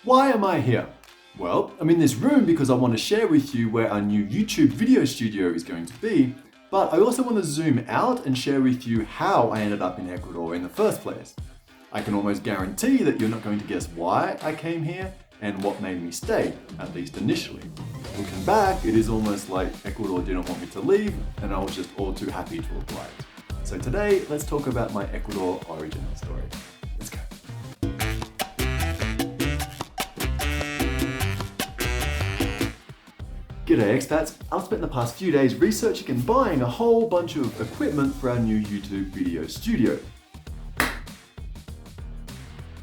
Why am I here? Well, I'm in this room because I want to share with you where our new YouTube video studio is going to be, but I also want to zoom out and share with you how I ended up in Ecuador in the first place. I can almost guarantee that you're not going to guess why I came here and what made me stay, at least initially. Looking back, it is almost like Ecuador didn't want me to leave and I was just all too happy to apply it. So today, let's talk about my Ecuador origin story. Let's go. G'day expats, I've spent the past few days researching and buying a whole bunch of equipment for our new YouTube video studio.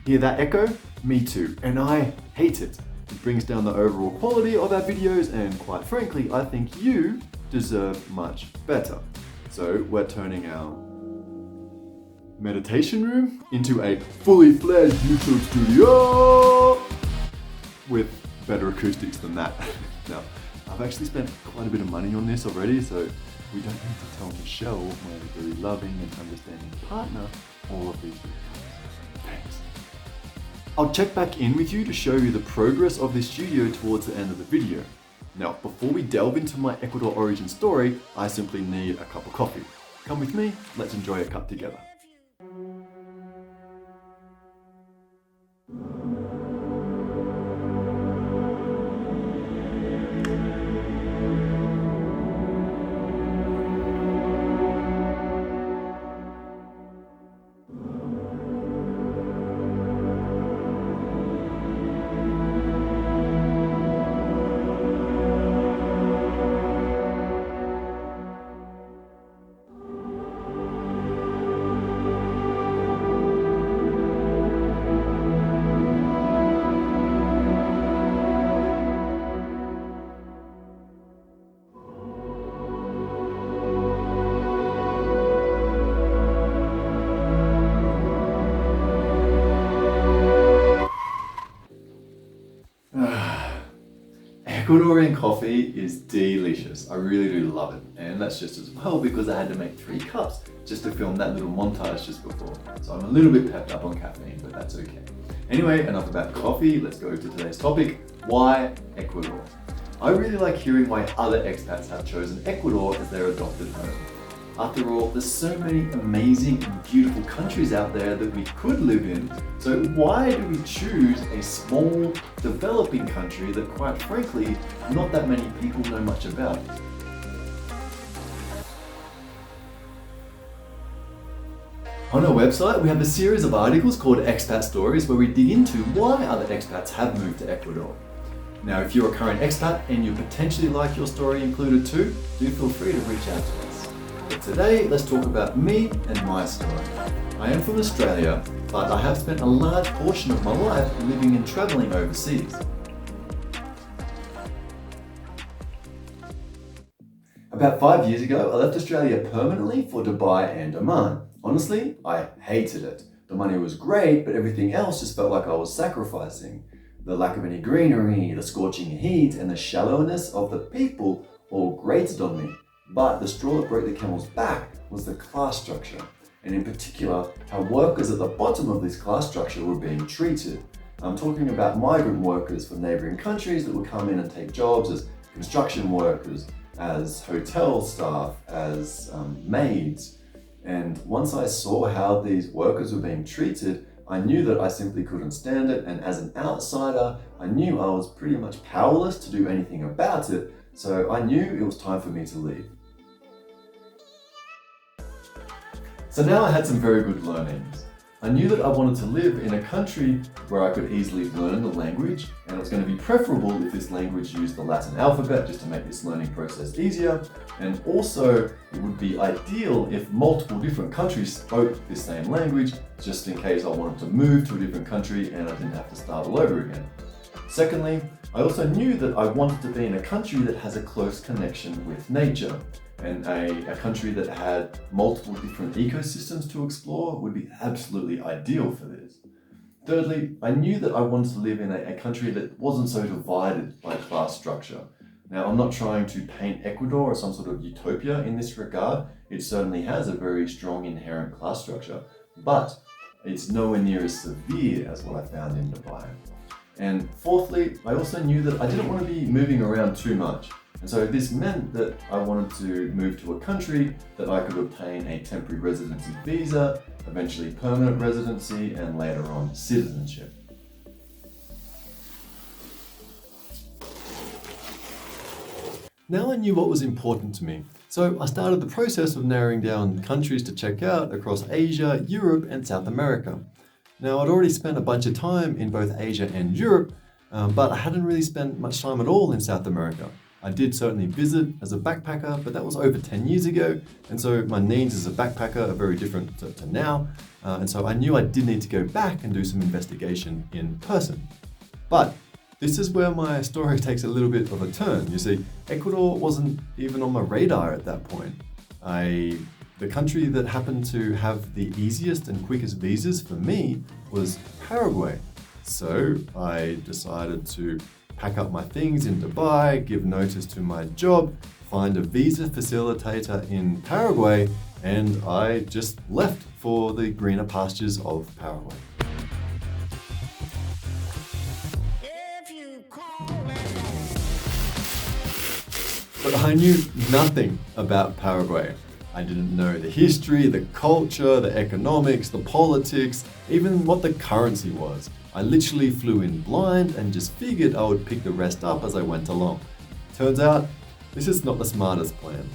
Hear that echo? Me too, and I hate it. It brings down the overall quality of our videos and quite frankly, I think you deserve much better. So we're turning our meditation room into a fully fledged YouTube studio with better acoustics than that. Now, I've actually spent quite a bit of money on this already, so we don't need to tell Michelle, my very loving and understanding partner, all of these details. Thanks. I'll check back in with you to show you the progress of this studio towards the end of the video. Now, before we delve into my Ecuador origin story, I simply need a cup of coffee. Come with me, let's enjoy a cup together. Ecuadorian coffee is delicious. I really do love it. And that's just as well because I had to make 3 cups just to film that little montage just before. So I'm a little bit pepped up on caffeine, but that's okay. Anyway, enough about coffee. Let's go to today's topic. Why Ecuador? I really like hearing why other expats have chosen Ecuador as their adopted home. After all, there's so many amazing and beautiful countries out there that we could live in, so why do we choose a small, developing country that quite frankly, not that many people know much about? On our website, we have a series of articles called Expat Stories where we dig into why other expats have moved to Ecuador. Now, if you're a current expat and you potentially like your story included too, do feel free to reach out to us. But today, let's talk about me and my story. I am from Australia, but I have spent a large portion of my life living and traveling overseas. About 5 years ago, I left Australia permanently for Dubai and Oman. Honestly, I hated it. The money was great, but everything else just felt like I was sacrificing. The lack of any greenery, the scorching heat, and the shallowness of the people all grated on me. But the straw that broke the camel's back was the class structure, and in particular, how workers at the bottom of this class structure were being treated. I'm talking about migrant workers from neighboring countries that would come in and take jobs as construction workers, as hotel staff, as maids. And once I saw how these workers were being treated, I knew that I simply couldn't stand it, and as an outsider, I knew I was pretty much powerless to do anything about it, so I knew it was time for me to leave. So now I had some very good learnings. I knew that I wanted to live in a country where I could easily learn the language, and it was going to be preferable if this language used the Latin alphabet just to make this learning process easier, and also it would be ideal if multiple different countries spoke the same language, just in case I wanted to move to a different country and I didn't have to start all over again. Secondly, I also knew that I wanted to be in a country that has a close connection with nature. And a country that had multiple different ecosystems to explore would be absolutely ideal for this. Thirdly, I knew that I wanted to live in a country that wasn't so divided by class structure. Now, I'm not trying to paint Ecuador as some sort of utopia in this regard. It certainly has a very strong inherent class structure, but it's nowhere near as severe as what I found in Dubai. And fourthly, I also knew that I didn't want to be moving around too much. And so this meant that I wanted to move to a country that I could obtain a temporary residency visa, eventually permanent residency, and later on citizenship. Now I knew what was important to me, so I started the process of narrowing down countries to check out across Asia, Europe, and South America. Now I'd already spent a bunch of time in both Asia and Europe, but I hadn't really spent much time at all in South America. I did certainly visit as a backpacker, but that was over 10 years ago, and so my needs as a backpacker are very different to now, and so I knew I did need to go back and do some investigation in person. But this is where my story takes a little bit of a turn. You see, Ecuador wasn't even on my radar at that point. The country that happened to have the easiest and quickest visas for me was Paraguay. So I decided to pack up my things in Dubai, give notice to my job, find a visa facilitator in Paraguay, and I just left for the greener pastures of Paraguay. But I knew nothing about Paraguay. I didn't know the history, the culture, the economics, the politics, even what the currency was. I literally flew in blind and just figured I would pick the rest up as I went along. Turns out, this is not the smartest plan.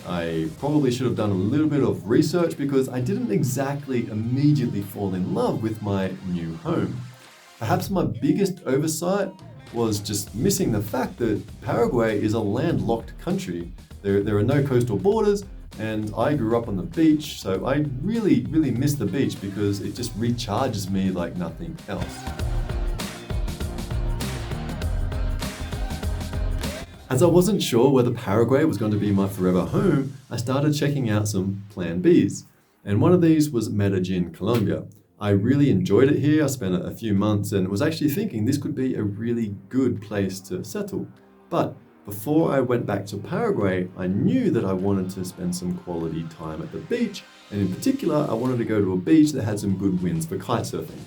I probably should have done a little bit of research because I didn't exactly immediately fall in love with my new home. Perhaps my biggest oversight was just missing the fact that Paraguay is a landlocked country. There are no coastal borders, and I grew up on the beach, so I really miss the beach because it just recharges me like nothing else. As I wasn't sure whether Paraguay was going to be my forever home, I started checking out some plan Bs. And one of these was Medellin, Colombia. I really enjoyed it here. I spent a few months and was actually thinking this could be a really good place to settle. But before I went back to Paraguay, I knew that I wanted to spend some quality time at the beach, and in particular, I wanted to go to a beach that had some good winds for kitesurfing.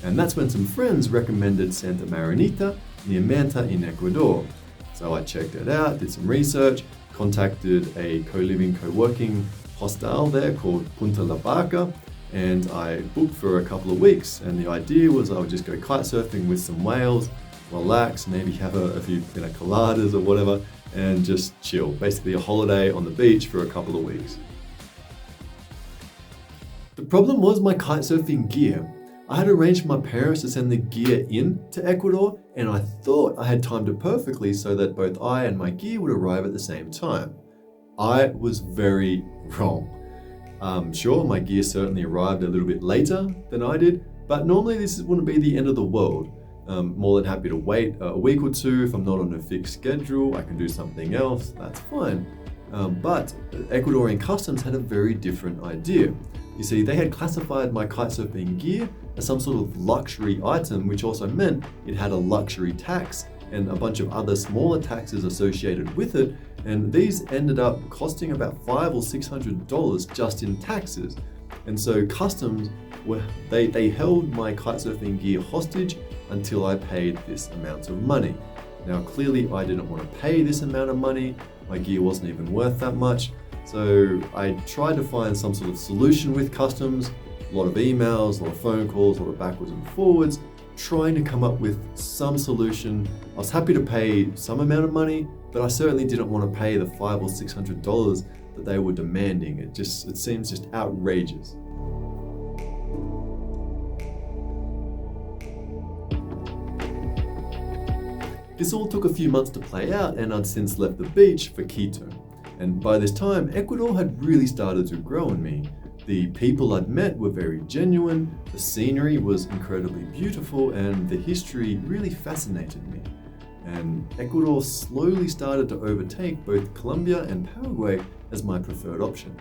And that's when some friends recommended Santa Marinita near Manta in Ecuador. So I checked it out, did some research, contacted a co-living, co-working hostel there called Punta La Barca, and I booked for a couple of weeks. And the idea was I would just go kitesurfing with some whales, relax, maybe have a few coladas or whatever, and just chill. Basically a holiday on the beach for a couple of weeks. The problem was my kitesurfing gear. I had arranged for my parents to send the gear in to Ecuador, and I thought I had timed it perfectly so that both I and my gear would arrive at the same time. I was very wrong. Sure, my gear certainly arrived a little bit later than I did, but normally this wouldn't be the end of the world. More than happy to wait a week or two. If I'm not on a fixed schedule, I can do something else, that's fine. But Ecuadorian customs had a very different idea. You see, they had classified my kitesurfing gear as some sort of luxury item, which also meant it had a luxury tax and a bunch of other smaller taxes associated with it, and these ended up costing about $500 or $600 just in taxes. And so customs they held my kitesurfing gear hostage until I paid this amount of money. Now clearly I didn't want to pay this amount of money, my gear wasn't even worth that much, so I tried to find some sort of solution with customs, a lot of emails, a lot of phone calls, a lot of backwards and forwards, trying to come up with some solution. I was happy to pay some amount of money, but I certainly didn't want to pay the $500 or $600 that they were demanding. It seems just outrageous. This all took a few months to play out, and I'd since left the beach for Quito. And by this time, Ecuador had really started to grow on me. The people I'd met were very genuine, the scenery was incredibly beautiful, and the history really fascinated me. And Ecuador slowly started to overtake both Colombia and Paraguay as my preferred option.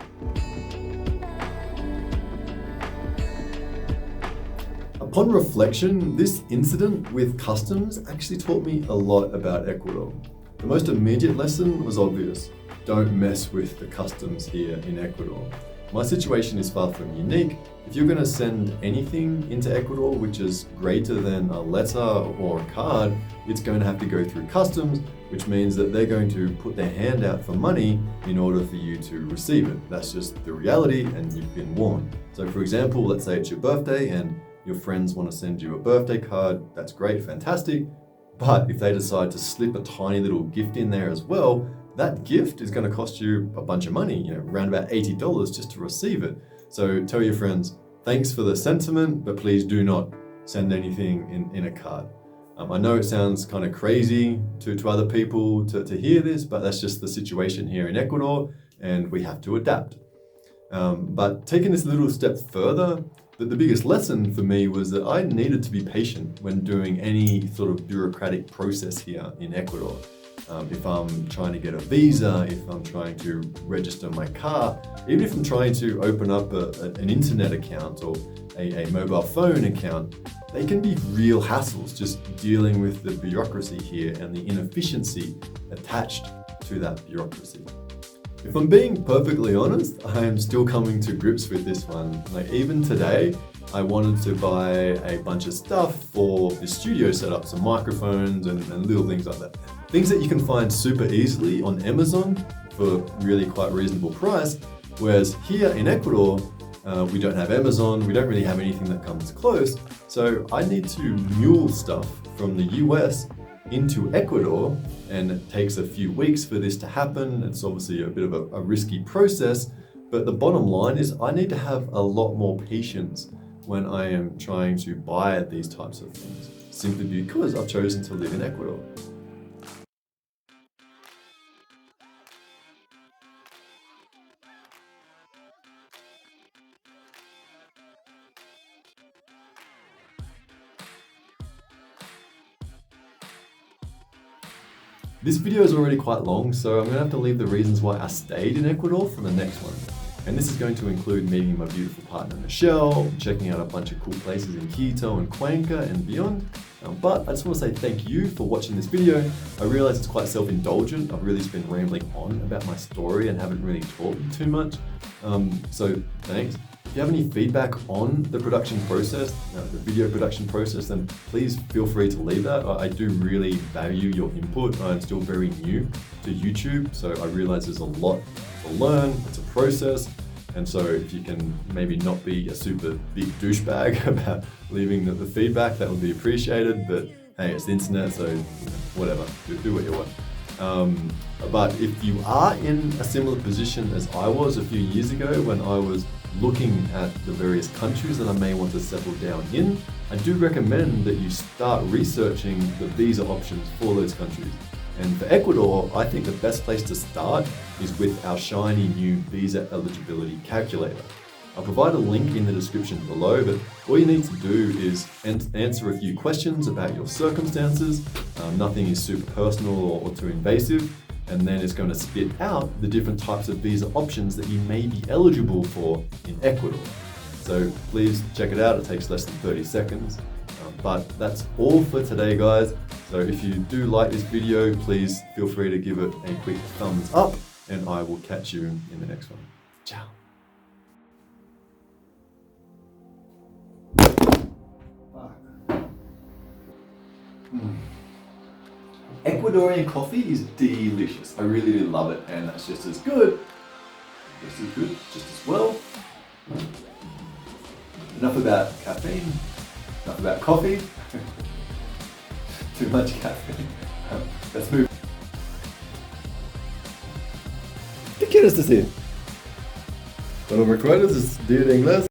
Upon reflection, this incident with customs actually taught me a lot about Ecuador. The most immediate lesson was obvious. Don't mess with the customs here in Ecuador. my situation is far from unique. If you're going to send anything into Ecuador which is greater than a letter or a card, it's going to have to go through customs, which means that they're going to put their hand out for money in order for you to receive it. That's just the reality, and you've been warned. So for example, let's say it's your birthday and your friends want to send you a birthday card. That's great, fantastic. But if they decide to slip a tiny little gift in there as well, that gift is going to cost you a bunch of money, around about $80 just to receive it. So tell your friends, thanks for the sentiment, but please do not send anything in a card. I know it sounds kind of crazy to other people to hear this, but that's just the situation here in Ecuador, and we have to adapt. But taking this a little step further, the biggest lesson for me was that I needed to be patient when doing any sort of bureaucratic process here in Ecuador. If I'm trying to get a visa, if I'm trying to register my car, even if I'm trying to open up an internet account or a mobile phone account, they can be real hassles just dealing with the bureaucracy here and the inefficiency attached to that bureaucracy. If I'm being perfectly honest, I am still coming to grips with this one. Like even today, I wanted to buy a bunch of stuff for the studio setup, some microphones and little things like that. Things that you can find super easily on Amazon for really quite reasonable price. Whereas here in Ecuador, we don't have Amazon, we don't really have anything that comes close. So I need to mule stuff from the US into Ecuador, and it takes a few weeks for this to happen. It's obviously a bit of a risky process, but the bottom line is I need to have a lot more patience when I am trying to buy these types of things, simply because I've chosen to live in Ecuador. This video is already quite long, so I'm going to have to leave the reasons why I stayed in Ecuador for the next one. And this is going to include meeting my beautiful partner Michelle, checking out a bunch of cool places in Quito and Cuenca and beyond. But I just want to say thank you for watching this video. I realize it's quite self-indulgent. I've really just been rambling on about my story and haven't really talked too much. So thanks. If you have any feedback on the production process, the video production process, then please feel free to leave that. I do really value your input. I'm still very new to YouTube, so I realize there's a lot to learn. It's a process. And so if you can maybe not be a super big douchebag about leaving the feedback, that would be appreciated. But hey, it's the internet, so whatever, do what you want. But if you are in a similar position as I was a few years ago when I was looking at the various countries that I may want to settle down in, I do recommend that you start researching the visa options for those countries. And for Ecuador, I think the best place to start is with our shiny new visa eligibility calculator. I'll provide a link in the description below, but all you need to do is answer a few questions about your circumstances. Nothing is super personal or too invasive. And then it's going to spit out the different types of visa options that you may be eligible for in Ecuador. So please check it out. It takes less than 30 seconds. But that's all for today, guys. So if you do like this video, please feel free to give it a quick thumbs up, and I will catch you in the next one. Ciao. Ecuadorian coffee is delicious. I really do love it, and that's just as good, just as well. Enough about caffeine, enough about coffee. Too much caffeine. Let's move. ¿Qué quieres decir? ¿Cuando me acuerdas de inglés?